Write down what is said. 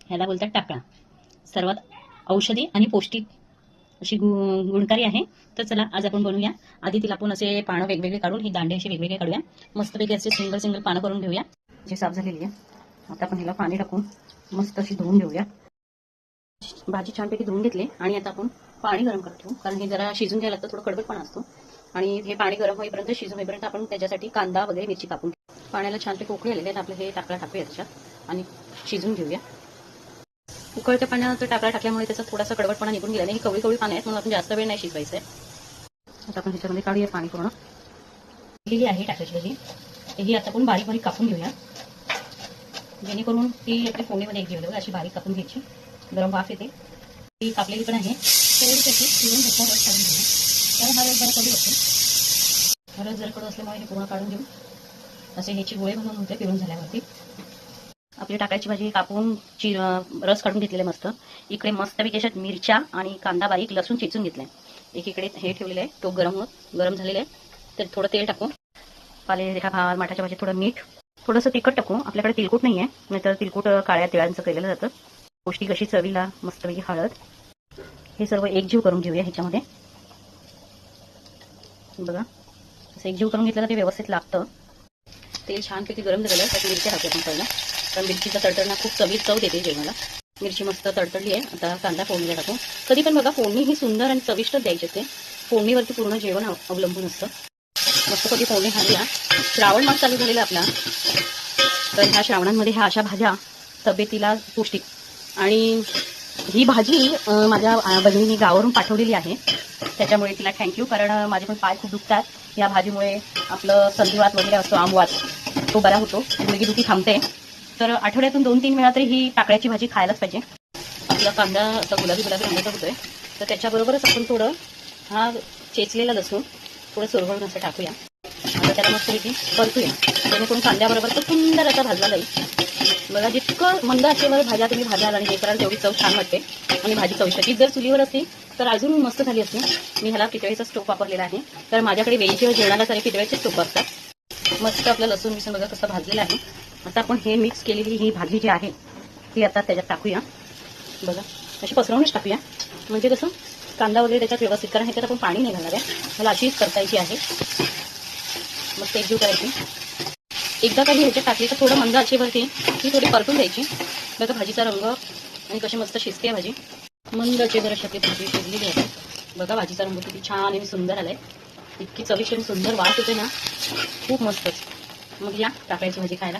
ह्याला बोलतात टाकळा. सर्वात औषधी आणि पौष्टिक अशी गुणकारी आहे. तर चला आज आपण बनवूया. आधी तिला आपण असे पानं वेगवेगळे काढून ही दांडे असे वेगवेगळे काढूया. मस्तपैकी असे सिंगल सिंगल पानं करून घेऊया. जे साफ झालेली आहे. आता आपण हिला पाणी टाकून मस्त अशी धुवून घेऊया. भाजी छानपैकी धुवून घेतली आणि आता आपण पाणी गरम करत ठेवू, कारण हे जरा शिजून घ्यायला लागतं, थोडं कडवटपणा असतो. आणि हे पाणी गरम होईपर्यंत, शिजून होईपर्यंत आपण त्याच्यासाठी कांदा वगैरे मिरची कापून पाण्याला छानपैकी उकळी आलेली आहे. आपलं हे टाकळा टाकूया त्याच्यात आणि शिजून घेऊया. उकळत्या पाण्यात टाकळा टाकल्यामुळे त्याचा थोडासा कडवटपणा निघून गेला. ही कवळी कवळी पाणी आहेत म्हणून आपण जास्त वेळ नाही शिजवायचं आहे. आता आपण ह्याच्यामध्ये काढूया पाणी पूर्ण. ही आहे टाकळ्याची भाजी. ही आता आपण बारीक बारीक कापून घेऊया, जेणेकरून ती आपली फोडणीमध्ये एक घेऊया. अशी बारीक कापून घ्यायची. गरम वाफ येते. ती कापलेली पण आहे. थोडीशी पिळून घेतला रस काढून घेऊया. कारण हा रस जरा कडू असतो. रस जर कडू असल्यामुळे हे पूर्ण काढून घेऊ. असे ह्याची गोळे म्हणून होते पिळून झाल्यावरती. आपली टाकायची भाजी कापून रस काढून घेतलेले मस्त. इकडे मस्तपैकी अशा मिरच्या आणि कांदा बारीक लसूण चिचून घेतलाय. एकीकडे हे ठेवलेलं आहे, तो गरम झालेलं आहे. तर थोडं तेल टाकू, पालेभाज्या माठाच्या भाजीत थोडं मीठ, थोडंसं तिखट टाकू. आपल्याकडे तिलकुट नाही आहे, नाहीतर तिलकुट काळ्या तिळांचं केलेलं जातं. पौष्टिक अशी चवीला मस्तपैकी हळद. हे सर्व एकजीव करून घेऊया ह्याच्यामध्ये. बघा असं एकजीव करून घेतलं तर ते व्यवस्थित लागतं. तेल छानपैकी गरम झालेलं आहे. त्यात मिरच्या टाकूया आपण पहिला, कारण मिरचीचा तडतडणा खूप चव देते जेवणाला. मिरची मस्त तडतडली आहे. आता कांदा फोडणीला टाकू. कधी पण बघा फोडणी ही सुंदर आणि चविष्ट द्यायची असते. फोडणीवरती पूर्ण जेवण अवलंबून असतं. मस्त कधी फोडणी घालूया. श्रावण मास चालू झालेला आपला, तर ह्या श्रावणांमध्ये ह्या अशा भाज्या तब्येतीला पौष्टिक. आणि ही भाजी माझ्या बहिणीने गावावरून पाठवलेली आहे, त्याच्यामुळे तिला थँक्यू. कारण माझे पण पाय खूप दुखतात. या भाजीमुळे आपलं संधिवात वगैरे असतो, आमवात, तो बरा होतो. गुडघेदुखी थांबते. तर आठवड्यातून 2-3 वेळा तरी ही टाकळ्याची भाजी खायलाच पाहिजे. आपला कांदा असा गुलाबी रंगाचा होतोय, तर त्याच्याबरोबरच आपण थोडं हा चेचलेला लसूण थोडं सोलवून असं टाकूया. आता त्याला मस्तपैकी परतूया, जेणेकरून कांद्याबरोबर तो सुंदर असा भाजला जाईल. बघा जितकं मंद आचेवर भाज्या तुम्ही भाजाल आणि हे कराल तेवढी चव छान वाटते आणि भाजी चविष्ट. ती जर चुलीवर असती तर अजून मस्त झाली असती. मी ह्याला पितळेचा स्टोव वापरलेला आहे, तर माझ्याकडे वेळेची जेवणाला सारे पितळेचे स्टोव असतात. मस्त आपलं लसूण मिसळ बघा कसं भाजलेलं आहे. आता आपण हे मिक्स केलेली ही भाजी जी आहे ती आता त्याच्यात टाकूया. बघा अशी पसरवूनच टाकूया, म्हणजे कसं कांदा वगैरे त्याच्यात व्यवस्थित. कारण ह्याच्यात आपण पाणी नाही घालणार आहे, मला अशीच परतायची आहे. मस्त एकजीव करायची. एकदा कधी ह्याच्यात टाकली तर थोडं मंद आचेवरती ती थोडी परतून द्यायची. बघा भाजीचा रंग आणि कशी मस्त शिजते भाजी. मंद आचेवर अशी आपली भाजी शिजलेली आहे. बघा भाजीचा रंग किती छान आणि सुंदर आलाय. इतकी चविष्ट आणि सुंदर वास होते ना, खूप मस्तच. मग या टाकायची भाजी खायला.